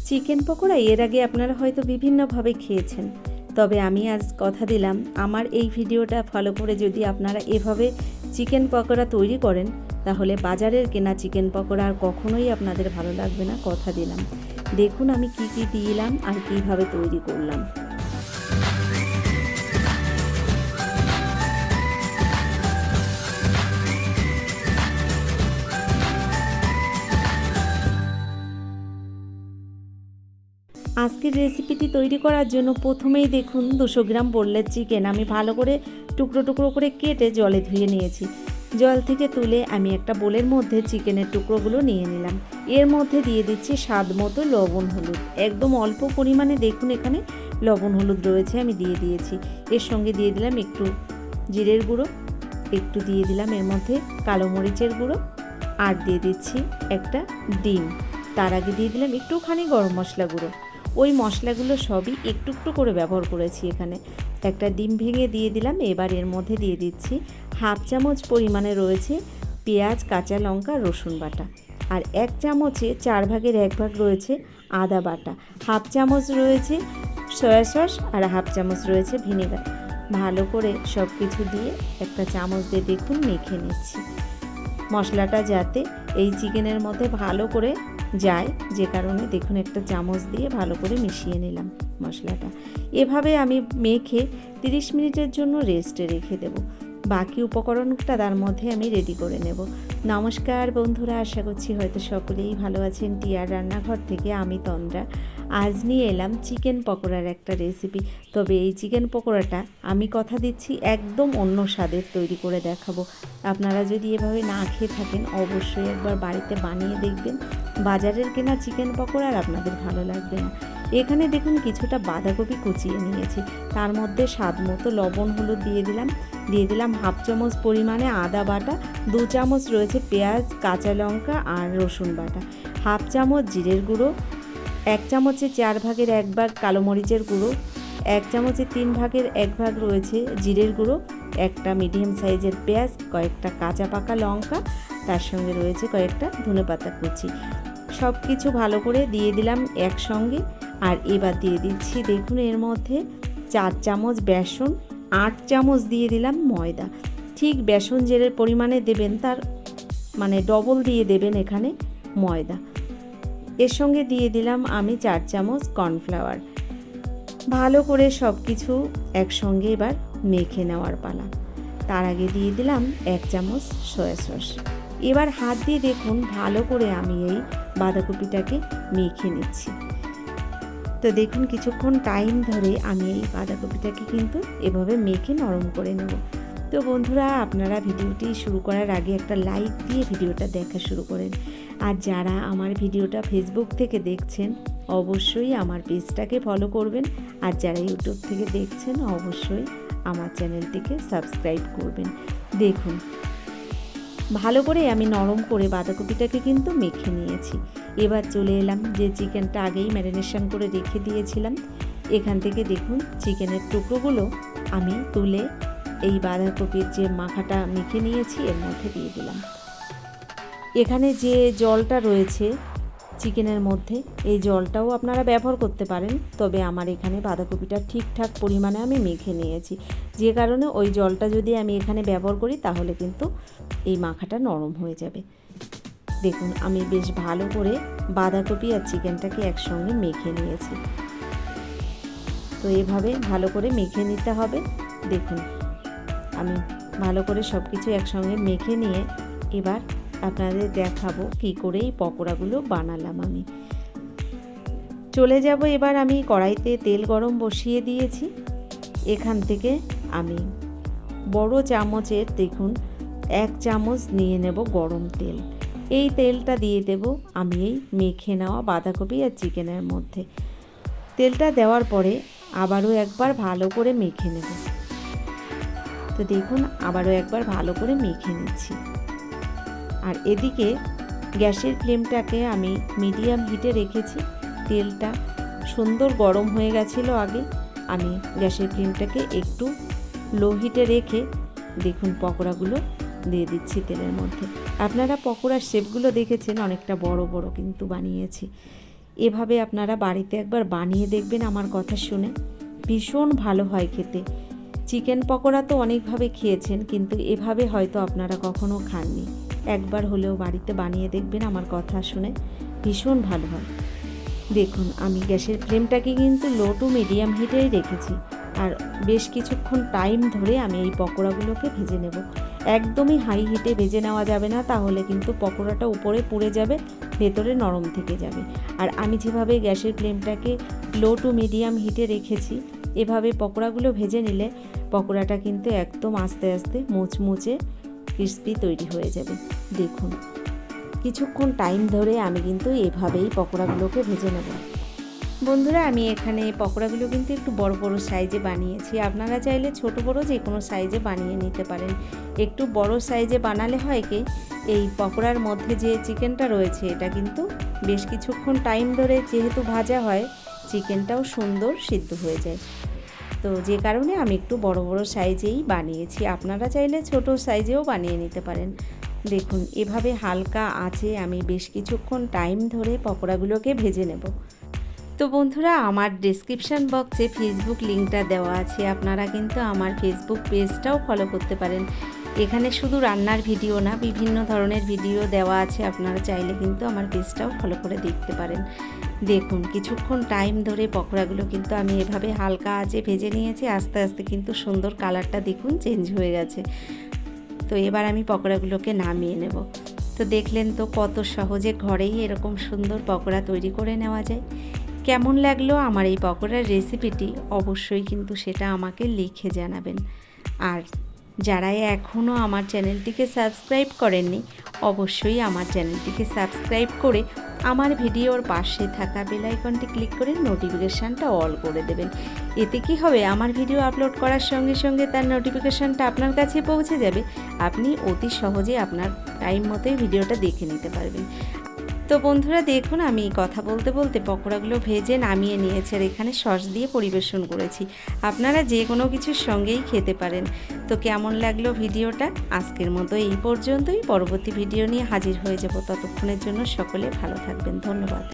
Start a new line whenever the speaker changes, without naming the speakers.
Chicken pakora এর আগে আপনারা হয়তো বিভিন্নভাবে খেয়েছেন, তবে আমি আজ কথা দিলাম আমার এই ভিডিওটা ফলো করে যদি আপনারা এভাবে চিকেন পকোড়া তৈরি করেন তাহলে বাজারের কেনা চিকেন পকোড়া আর কখনোই আপনাদের ভালো লাগবে না, কথা দিলাম। দেখুন আমি কি কি দিলাম আর কিভাবে তৈরি করলাম। আজকের রেসিপিটি তৈরি করার জন্য প্রথমেই দেখুন 200 গ্রাম বোনলেস চিকেন আমি ভালো করে টুকরো টুকরো করে কেটে জলে ধুয়ে নিয়েছি। জল থেকে তুলে আমি একটা বোলের মধ্যে চিকেনের টুকরোগুলো নিয়ে নিলাম। এর মধ্যে দিয়ে দিচ্ছি স্বাদ মতো লবণ হলুদ, একদম অল্প পরিমাণে দেখুন এখানে লবণ হলুদ রয়েছে আমি দিয়ে দিয়েছি। এর সঙ্গে দিয়ে দিলাম একটু জিরের গুঁড়ো, একটু দিয়ে দিলাম এর মধ্যে কালো মরিচের গুঁড়ো, আর দিয়ে দিচ্ছি একটা ডিম। তার আগে দিয়ে দিলাম একটুখানি গরম মশলা গুঁড়ো। ওই মশলাগুলো সবই একটু একটু করে ব্যবহার করেছি এখানে। একটা ডিম ভেঙে দিয়ে দিলাম। এবার এর মধ্যে দিয়ে দিচ্ছি হাফ চামচ পরিমাণে রয়েছে পেঁয়াজ, কাঁচা লঙ্কা, রসুন বাটা, আর 1 চামচে 4 ভাগের 1 ভাগ রয়েছে আদা বাটা, হাফ চামচ রয়েছে সয়া সস আর হাফ চামচ রয়েছে ভিনেগার। ভালো করে সব কিছু দিয়ে একটা চামচ দিয়ে দেখুন মেখে নিচ্ছি। মশলাটা যাতে এই চিকেনের মধ্যে ভালো করে যায়, যে কারণে দেখুন একটা চামচ দিয়ে ভালো করে মিশিয়ে নিলাম মশলাটা। এভাবে আমি মেখে 30 মিনিটের জন্য রেস্টে রেখে দেব। বাকি উপকরণটা তার মধ্যে আমি রেডি করে নেব। নমস্কার বন্ধুরা, আশা করছি হয়তো সকলেই ভালো আছেন। টিয়ার রান্নাঘর থেকে আমি তন্দ্রা আজ নিয়ে এলাম চিকেন পকোড়ার একটা রেসিপি। তবে এই চিকেন পকোড়াটা আমি কথা দিচ্ছি একদম অন্য স্বাদের তৈরি করে দেখাবো। আপনারা যদি এভাবে না খেয়ে থাকেন অবশ্যই একবার বাড়িতে বানিয়ে দেখবেন। বাজারের কেনা চিকেন পকোড়া আর আপনাদের ভালো লাগবে না। এখানে দেখুন কিছুটা বাঁধাকপি কুচিয়ে নিয়েছি, তার মধ্যে স্বাদ মতো লবণ হলুদ দিয়ে দিলাম হাফ চামচ পরিমাণে আদা বাটা, 2 চামচ রয়েছে পেঁয়াজ, কাঁচা লঙ্কা আর রসুন বাটা, হাফ চামচ জিরের গুঁড়ো, 1 চামচে 4 ভাগের 1 ভাগ কালো মরিচের গুঁড়ো, 1 চামচে 3 ভাগের 1 ভাগ রয়েছে জিরের গুঁড়ো, একটা মিডিয়াম সাইজের পেঁয়াজ, কয়েকটা কাঁচা পাকা লঙ্কা, তার সঙ্গে রয়েছে কয়েকটা ধনেপাতা কুচি। সব কিছু ভালো করে দিয়ে দিলাম একসঙ্গে। আর এবার দিয়ে দিচ্ছি দেখুন এর মধ্যে 4 চামচ বেসন, 8 চামচ দিয়ে দিলাম ময়দা। ঠিক বেসন যে পরিমাণে দেবেন তার মানে ডবল দিয়ে দেবেন এখানে ময়দা। এর সঙ্গে দিয়ে দিলাম আমি 4 চামচ কর্নফ্লাওয়ার। ভালো করে সব কিছু একসঙ্গে এবার মেখে নেওয়ার পালা। তার আগে দিয়ে দিলাম 1 চামচ সয়া সস। এবার হাত দিয়ে দেখুন ভালো করে আমি এই বাঁধাকপিটাকে মেখে নিচ্ছি। তো দেখুন কিছুক্ষণ টাইম ধরে আমি এই বাঁধাকপিটাকে কিন্তু এভাবে মেখে নরম করে নেব। তো বন্ধুরা, আপনারা ভিডিওটি শুরু করার আগে একটা লাইক দিয়ে ভিডিওটা দেখা শুরু করেন। আর যারা আমার ভিডিওটা ফেসবুক থেকে দেখছেন অবশ্যই আমার পেজটাকে ফলো করবেন। আর যারা ইউটিউব থেকে দেখছেন অবশ্যই আমার চ্যানেলটিকে সাবস্ক্রাইব করবেন। দেখুন ভালো করে আমি নরম করে বাঁধাকপিটাকে কিন্তু মেখে নিয়েছি। এবার চলে এলাম যে চিকেনটা আগেই ম্যারিনেশন করে রেখে দিয়েছিলাম। এখান থেকে দেখুন চিকেনের টুকরোগুলো আমি তুলে এই বাঁধাকপির যে মাখাটা মেখে নিয়েছি এর মধ্যে দিয়ে দিলাম। এখানে যে জলটা রয়েছে চিকেনের মধ্যে এই জলটাও আপনারা ব্যবহার করতে পারেন, তবে আমার এখানে বাঁধাকপিটা ঠিকঠাক পরিমাণে আমি মেখে নিয়েছি, যে কারণে ওই জলটা যদি আমি এখানে ব্যবহার করি তাহলে কিন্তু এই মাখাটা নরম হয়ে যাবে। দেখুন আমি বেশ ভালো করে বাঁধাকপি আর চিকেনটাকে একসঙ্গে মেখে নিয়েছি। তো এভাবে ভালো করে মেখে নিতে হবে। দেখুন আমি ভালো করে সব কিছু একসঙ্গে মেখে নিয়ে এবার আপনাদের দেখাবো কি করে এই পকোড়াগুলো বানালাম। আমি চলে যাব এবার আমি কড়াইতে তেল গরম বসিয়ে দিয়েছি। এখান থেকে আমি বড় চামচের দেখুন 1 চামচ নিয়ে নেব গরম তেল। এই তেলটা দিয়ে দেব আমি এই মেখে নেওয়া বাঁধাকপি আর চিকেনের মধ্যে। তেলটা দেওয়ার পরে আবারও একবার ভালো করে মেখে নেব। তো দেখুন আবারও একবার ভালো করে মেখে নিচ্ছি। আর এদিকে গ্যাসের ফ্লেমটাকে আমি মিডিয়াম হিটে রেখেছি। তেলটা সুন্দর গরম হয়ে গেছিলো আগে। আমি গ্যাসের ফ্লেমটাকে একটু লো হিটে রেখে দেখুন পকোড়াগুলো দিয়ে দিচ্ছি তেলের মধ্যে। আপনারা পকোড়ার শেপগুলো দেখেছেন অনেকটা বড় বড় কিন্তু বানিয়েছি। এভাবে আপনারা বাড়িতে একবার বানিয়ে দেখবেন আমার কথা শুনে, ভীষণ ভালো হয় খেতে। চিকেন পকোড়া তো অনেকভাবে খেয়েছেন, কিন্তু এভাবে হয়তো আপনারা কখনো খাননি। একবার হলেও বাড়িতে বানিয়ে দেখবেন আমার কথা শুনে, ভীষণ ভালো হয়। দেখুন আমি গ্যাসের ফ্লেমটাকে কিন্তু লো টু মিডিয়াম হিটেই রেখেছি, আর বেশ কিছুক্ষণ টাইম ধরে আমি এই পকোড়াগুলোকে ভেজে নেব। একদমই হাই হিটে ভেজে নেওয়া যাবে না, তাহলে কিন্তু পকোড়াটা উপরে পুড়ে যাবে, ভেতরে নরম থেকে যাবে। আর আমি যেভাবে গ্যাসের ফ্লেমটাকে লো টু মিডিয়াম হিটে রেখেছি, এভাবে পকোড়াগুলো ভেজে নিলে পকোড়াটা কিন্তু একদম আস্তে আস্তে মুচমুচে ক্রিস্পি তৈরি হয়ে যাবে। দেখুন কিছুক্ষণ টাইম ধরে আমি কিন্তু এভাবেই পকোড়াগুলোকে ভেজে নেব। বন্ধুরা আমি এখানে পকোড়াগুলো কিন্তু একটু বড় বড় সাইজে বানিয়েছি, আপনারা চাইলে ছোট বড় যে কোনো সাইজে বানিয়ে নিতে পারেন। একটু বড় সাইজে বানালে হয় কি, এই পকোড়ার মধ্যে যে চিকেনটা রয়েছে এটা কিন্তু বেশ কিছুক্ষণ টাইম ধরে যেহেতু ভাজা হয়, চিকেনটাও সুন্দর সিদ্ধ হয়ে যায়। তো যে কারণে আমি একটু বড় বড় সাইজেই বানিয়েছি, আপনারা চাইলে ছোট সাইজেও বানিয়ে নিতে পারেন। দেখুন এভাবে হালকা আঁচে আমি বেশ কিছুক্ষণ টাইম ধরে পকোড়াগুলোকে ভেজে নেব। তো বন্ধুরা আমার ডেসক্রিপশান বক্সে ফেসবুক লিঙ্কটা দেওয়া আছে, আপনারা কিন্তু আমার ফেসবুক পেজটাও ফলো করতে পারেন। এখানে শুধু রান্নার ভিডিও না, বিভিন্ন ধরনের ভিডিও দেওয়া আছে, আপনারা চাইলে কিন্তু আমার পেজটাও ফলো করে দেখতে পারেন। দেখুন কিছুক্ষণ টাইম ধরে পকোড়াগুলো কিন্তু আমি এভাবে হালকা আঁচে ভেজে নিয়েছি, আস্তে আস্তে কিন্তু সুন্দর কালারটা দেখুন চেঞ্জ হয়ে গেছে। তো এবার আমি পকোড়াগুলোকে নামিয়ে নেব। তো দেখলেন তো কত সহজে ঘরেই এরকম সুন্দর পকোড়া তৈরি করে নেওয়া যায়। কেমন লাগলো আমার এই পকোড়ার রেসিপিটি অবশ্যই কিন্তু সেটা আমাকে লিখে জানাবেন। আর যারা এখনও আমার চ্যানেলটিকে সাবস্ক্রাইব করেননি, অবশ্যই আমার চ্যানেলটিকে সাবস্ক্রাইব করে আমার ভিডিওর পাশে থাকা বেল আইকনটি ক্লিক করে নোটিফিকেশানটা অল করে দেবেন। এতে কি হবে, আমার ভিডিও আপলোড করার সঙ্গে সঙ্গে তার নোটিফিকেশানটা আপনার কাছে পৌঁছে যাবে, আপনি অতি সহজে আপনার টাইম মতোই ভিডিওটা দেখে নিতে পারবেন। তো বন্ধুরা দেখুন আমি কথা বলতে বলতে পকোড়াগুলো ভেজে নামিয়ে নিয়েছি, আর এখানে সস দিয়ে পরিবেশন করেছি। আপনারা যে কোনো কিছুর সঙ্গেই খেতে পারেন। তো কেমন লাগলো ভিডিওটা, আজকের মতো এই পর্যন্তই। পরবর্তী ভিডিও নিয়ে হাজির হয়ে যাব, ততক্ষণের জন্য সকলে ভালো থাকবেন। ধন্যবাদ।